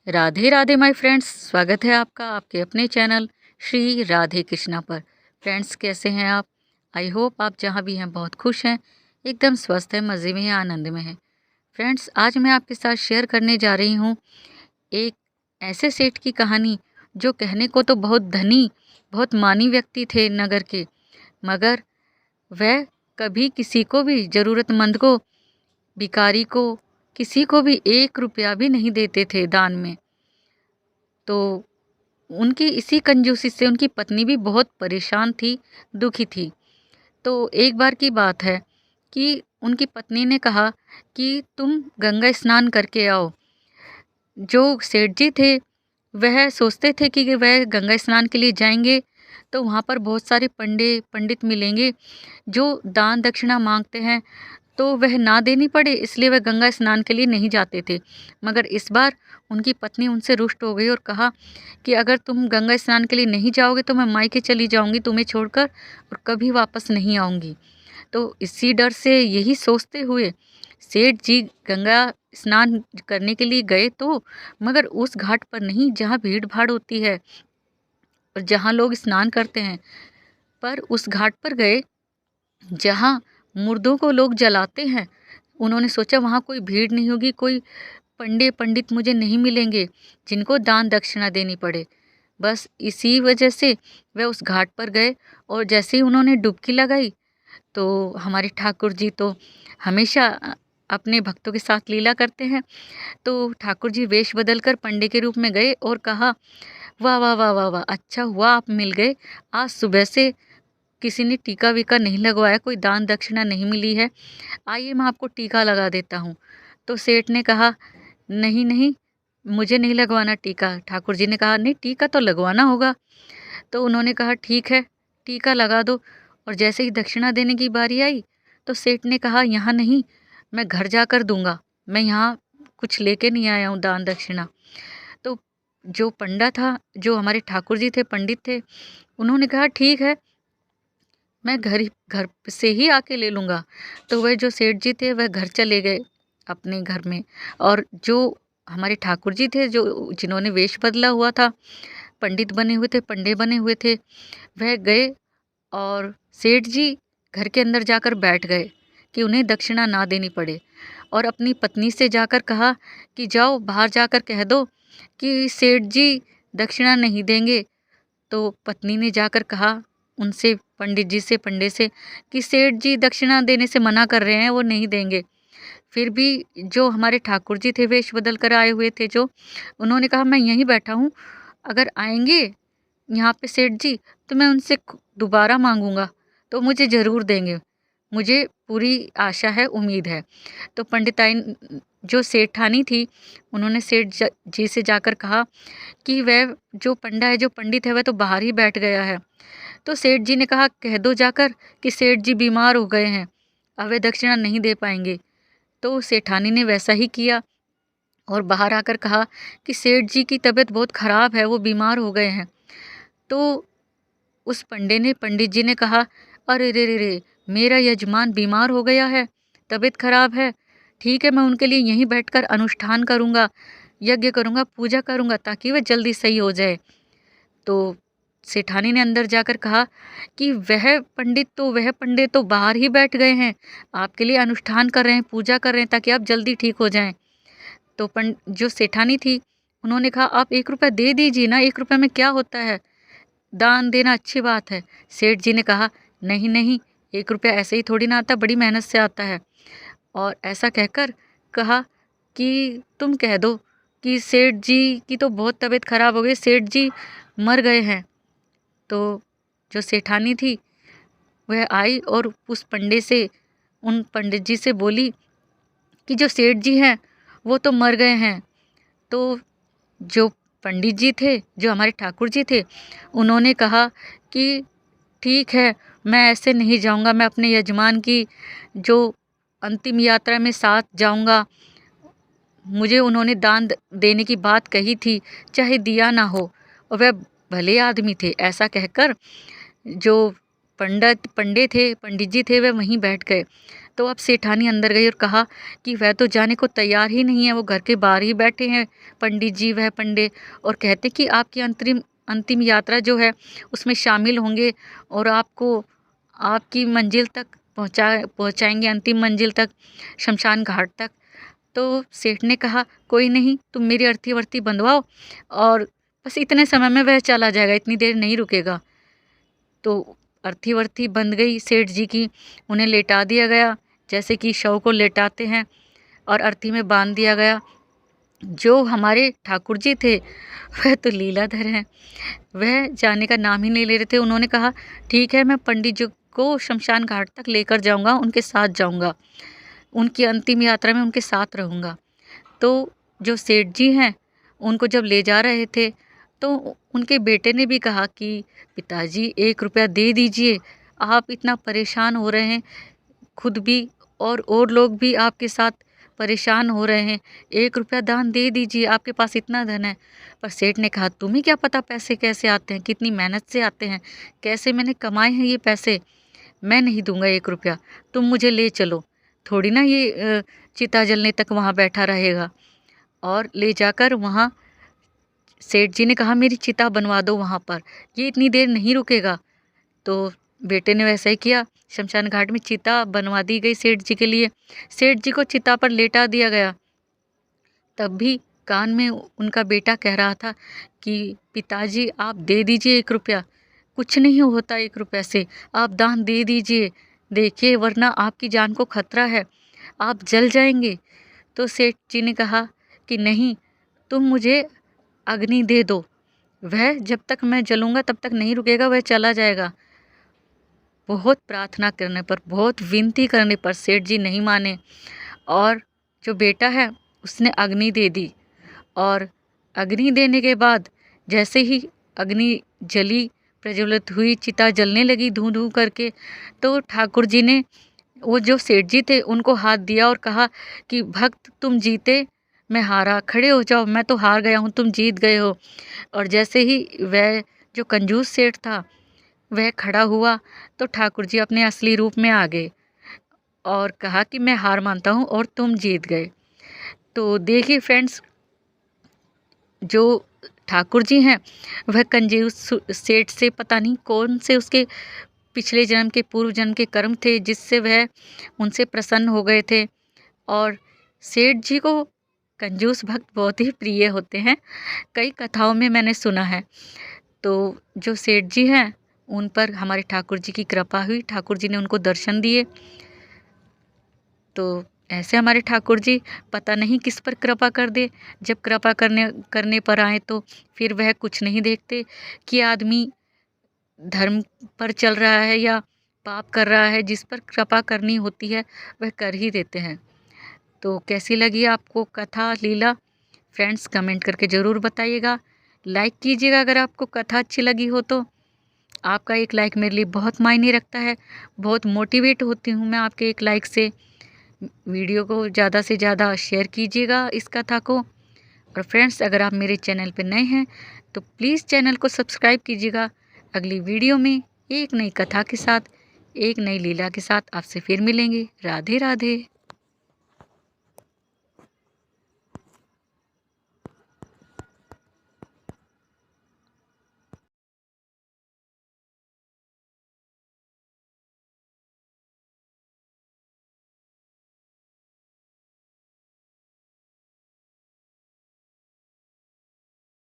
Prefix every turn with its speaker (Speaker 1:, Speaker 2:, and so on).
Speaker 1: Radhe Radhe my friends, स्वागत है आपका आपके अपने चैनल श्री राधे कृष्णा पर। फ्रेंड्स, कैसे हैं आप? आई होप आप जहाँ भी हैं बहुत खुश हैं, एकदम स्वस्थ हैं, मज़े में हैं, आनंद में हैं। फ्रेंड्स, आज मैं आपके साथ शेयर करने जा रही हूँ एक ऐसे सेठ की कहानी जो कहने को तो बहुत धनी, बहुत मानी व्यक्ति थे नगर के, मगर वह कभी किसी को भी, ज़रूरतमंद को, भिखारी को, किसी को भी 1 रुपया भी नहीं देते थे दान में। तो उनकी इसी कंजूसी से उनकी पत्नी भी बहुत परेशान थी, दुखी थी। तो एक बार की बात है कि उनकी पत्नी ने कहा कि तुम गंगा स्नान करके आओ। जो सेठ जी थे वह सोचते थे कि वह गंगा स्नान के लिए जाएंगे तो वहाँ पर बहुत सारे पंडित मिलेंगे जो दान दक्षिणा मांगते हैं, तो वह ना देनी पड़े, इसलिए वह गंगा स्नान के लिए नहीं जाते थे। मगर इस बार उनकी पत्नी उनसे रुष्ट हो गई और कहा कि अगर तुम गंगा स्नान के लिए नहीं जाओगे तो मैं मायके चली जाऊंगी तुम्हें छोड़कर और कभी वापस नहीं आऊंगी। तो इसी डर से, यही सोचते हुए सेठ जी गंगा स्नान करने के लिए गए, तो मगर उस घाट पर नहीं जहाँ भीड़ भाड़ होती है और जहाँ लोग स्नान करते हैं, पर उस घाट पर गए जहाँ मुर्दों को लोग जलाते हैं। उन्होंने सोचा वहाँ कोई भीड़ नहीं होगी, कोई पंडित मुझे नहीं मिलेंगे जिनको दान दक्षिणा देनी पड़े। बस इसी वजह से वह उस घाट पर गए और जैसे ही उन्होंने डुबकी लगाई तो हमारे ठाकुर जी तो हमेशा अपने भक्तों के साथ लीला करते हैं। तो ठाकुर जी वेश बदल कर पंडे के रूप में गए और कहा, वाह वाह वाह वाह वाह, अच्छा हुआ आप मिल गए। आज सुबह से किसी ने टीका वीका नहीं लगवाया, कोई दान दक्षिणा नहीं मिली है, आइए मैं आपको टीका लगा देता हूँ। तो सेठ ने कहा, नहीं नहीं, मुझे नहीं लगवाना टीका। ठाकुर जी ने कहा, नहीं टीका तो लगवाना होगा। तो उन्होंने कहा, ठीक है, टीका लगा दो। और जैसे ही दक्षिणा देने की बारी आई तो सेठ ने कहा, यहाँ नहीं, मैं घर जाकर दूंगा, मैं यहाँ कुछ लेके नहीं आया हूँ दान दक्षिणा। तो जो पंडा था, जो हमारे ठाकुर जी थे, पंडित थे, उन्होंने कहा, ठीक है, मैं घर से ही आके ले लूँगा। तो वह जो सेठ जी थे वह घर चले गए अपने घर में। और जो हमारे ठाकुर जी थे, जो जिन्होंने वेश बदला हुआ था, पंडित बने हुए थे, पंडे बने हुए थे, वह गए और सेठ जी घर के अंदर जाकर बैठ गए कि उन्हें दक्षिणा ना देनी पड़े। और अपनी पत्नी से जाकर कहा कि जाओ बाहर जाकर कह दो कि सेठ जी दक्षिणा नहीं देंगे। तो पत्नी ने जाकर कहा उनसे, पंडित जी से, पंडे से, कि सेठ जी दक्षिणा देने से मना कर रहे हैं, वो नहीं देंगे। फिर भी जो हमारे ठाकुर जी थे वेश बदल कर आए हुए थे, जो उन्होंने कहा, मैं यहीं बैठा हूँ, अगर आएंगे यहाँ पे सेठ जी तो मैं उनसे दोबारा मांगूंगा तो मुझे ज़रूर देंगे, मुझे पूरी आशा है, उम्मीद है। तो पंडिताइन जो सेठानी थी, उन्होंने जी से जाकर कहा कि वह जो पंडा है, जो पंडित है, वह तो बाहर ही बैठ गया है। तो सेठ जी ने कहा, कह दो जाकर कि सेठ जी बीमार हो गए हैं, अब वे दक्षिणा नहीं दे पाएंगे। तो सेठानी ने वैसा ही किया और बाहर आकर कहा कि सेठ जी की तबीयत बहुत ख़राब है, वो बीमार हो गए हैं। तो उस पंडित जी ने कहा, अरे रे रे रे, मेरा यजमान बीमार हो गया है, तबीयत खराब है, ठीक है, मैं उनके लिए यहीं बैठकर अनुष्ठान करूँगा, यज्ञ करूँगा, पूजा करूँगा, ताकि वह जल्दी सही हो जाए। तो सेठानी ने अंदर जाकर कहा कि वह पंडित तो बाहर ही बैठ गए हैं, आपके लिए अनुष्ठान कर रहे हैं, पूजा कर रहे हैं, ताकि आप जल्दी ठीक हो जाएं। तो जो सेठानी थी, उन्होंने कहा, आप 1 रुपया दे दीजिए ना, 1 रुपये में क्या होता है, दान देना अच्छी बात है। सेठ जी ने कहा, नहीं नहीं, 1 रुपया ऐसे ही थोड़ी ना आता, बड़ी मेहनत से आता है। और ऐसा कहकर कहा कि तुम कह दो कि सेठ जी की तो बहुत तबीयत खराब हो गई, सेठ जी मर गए हैं। तो जो सेठानी थी वह आई और उस उन पंडित जी से बोली कि जो सेठ जी हैं वो तो मर गए हैं। तो जो पंडित जी थे, जो हमारे ठाकुर जी थे, उन्होंने कहा कि ठीक है, मैं ऐसे नहीं जाऊंगा, मैं अपने यजमान की जो अंतिम यात्रा में साथ जाऊंगा, मुझे उन्होंने दान देने की बात कही थी, चाहे दिया ना हो, और वह भले आदमी थे। ऐसा कहकर जो पंडित जी थे, वह वहीं बैठ गए। तो अब सेठानी अंदर गई और कहा कि वह तो जाने को तैयार ही नहीं है, वो घर के बाहर ही बैठे हैं पंडित जी, वह पंडित, और कहते कि आपकी अंतिम यात्रा जो है उसमें शामिल होंगे और आपको आपकी मंजिल तक पहुंचाएंगे, अंतिम मंजिल तक, शमशान घाट तक। तो सेठ ने कहा कोई नहीं, तुम मेरी अर्थी वर्ती बंधवाओ और बस इतने समय में वह चला जाएगा, इतनी देर नहीं रुकेगा। तो अर्थी वर्ती बंध गई सेठ जी की, उन्हें लेटा दिया गया जैसे कि शव को लेटाते हैं, और अर्थी में बांध दिया गया। जो हमारे ठाकुर जी थे वह तो लीलाधर हैं, वह जाने का नाम ही नहीं ले रहे थे। उन्होंने कहा ठीक है, मैं पंडित जी को शमशान घाट तक लेकर जाऊंगा, उनके साथ जाऊंगा, उनकी अंतिम यात्रा में उनके साथ रहूंगा। तो जो सेठ जी हैं उनको जब ले जा रहे थे तो उनके बेटे ने भी कहा कि पिताजी 1 रुपया दे दीजिए, आप इतना परेशान हो रहे हैं, खुद भी और लोग भी आपके साथ परेशान हो रहे हैं, 1 रुपया दान दे दीजिए, आपके पास इतना धन है। पर सेठ ने कहा तुम्हें क्या पता पैसे कैसे आते हैं, कितनी मेहनत से आते हैं, कैसे मैंने कमाए हैं ये पैसे, मैं नहीं दूंगा 1 रुपया, तुम मुझे ले चलो। थोड़ी ना ये चिता जलने तक वहाँ बैठा रहेगा। और ले जाकर वहाँ सेठ जी ने कहा मेरी चिता बनवा दो वहाँ पर, ये इतनी देर नहीं रुकेगा। तो बेटे ने वैसा ही किया, शमशान घाट में चिता बनवा दी गई सेठ जी के लिए, सेठ जी को चिता पर लेटा दिया गया। तब भी कान में उनका बेटा कह रहा था कि पिताजी आप दे दीजिए 1 रुपया, कुछ नहीं होता 1 रुपये से, आप दान दे दीजिए, देखिए वरना आपकी जान को खतरा है, आप जल जाएंगे। तो सेठ जी ने कहा कि नहीं, तुम मुझे अग्नि दे दो, वह जब तक मैं जलूंगा तब तक नहीं रुकेगा, वह चला जाएगा। बहुत प्रार्थना करने पर, बहुत विनती करने पर सेठ जी नहीं माने, और जो बेटा है उसने अग्नि दे दी। और अग्नि देने के बाद जैसे ही अग्नि जली, प्रज्वलित हुई, चिता जलने लगी धूं धूं करके, तो ठाकुर जी ने, वो जो सेठ जी थे, उनको हाथ दिया और कहा कि भक्त तुम जीते, मैं हारा, खड़े हो जाओ, मैं तो हार गया हूँ, तुम जीत गए हो। और जैसे ही वह जो कंजूस सेठ था वह खड़ा हुआ तो ठाकुर जी अपने असली रूप में आ गए और कहा कि मैं हार मानता हूँ और तुम जीत गए। तो देखिए फ्रेंड्स, जो ठाकुर जी हैं वह कंजूस सेठ से पता नहीं कौन से उसके पिछले जन्म के, पूर्व जन्म के कर्म थे जिससे वह उनसे प्रसन्न हो गए थे। और सेठ जी को कंजूस भक्त बहुत ही प्रिय होते हैं, कई कथाओं में मैंने सुना है। तो जो सेठ जी हैं उन पर हमारे ठाकुर जी की कृपा हुई, ठाकुर जी ने उनको दर्शन दिए। तो ऐसे हमारे ठाकुर जी पता नहीं किस पर कृपा कर दे, जब कृपा करने पर आए तो फिर वह कुछ नहीं देखते कि आदमी धर्म पर चल रहा है या पाप कर रहा है, जिस पर कृपा करनी होती है वह कर ही देते हैं। तो कैसी लगी आपको कथा लीला फ्रेंड्स, कमेंट करके ज़रूर बताइएगा, लाइक कीजिएगा अगर आपको कथा अच्छी लगी हो तो। आपका एक लाइक मेरे लिए बहुत मायने रखता है, बहुत मोटिवेट होती हूँ मैं आपके एक लाइक से। वीडियो को ज़्यादा से ज़्यादा शेयर कीजिएगा इस कथा को। और फ्रेंड्स, अगर आप मेरे चैनल पर नए हैं तो प्लीज़ चैनल को सब्सक्राइब कीजिएगा। अगली वीडियो में एक नई कथा के साथ, एक नई लीला के साथ आपसे फिर मिलेंगे। राधे राधे।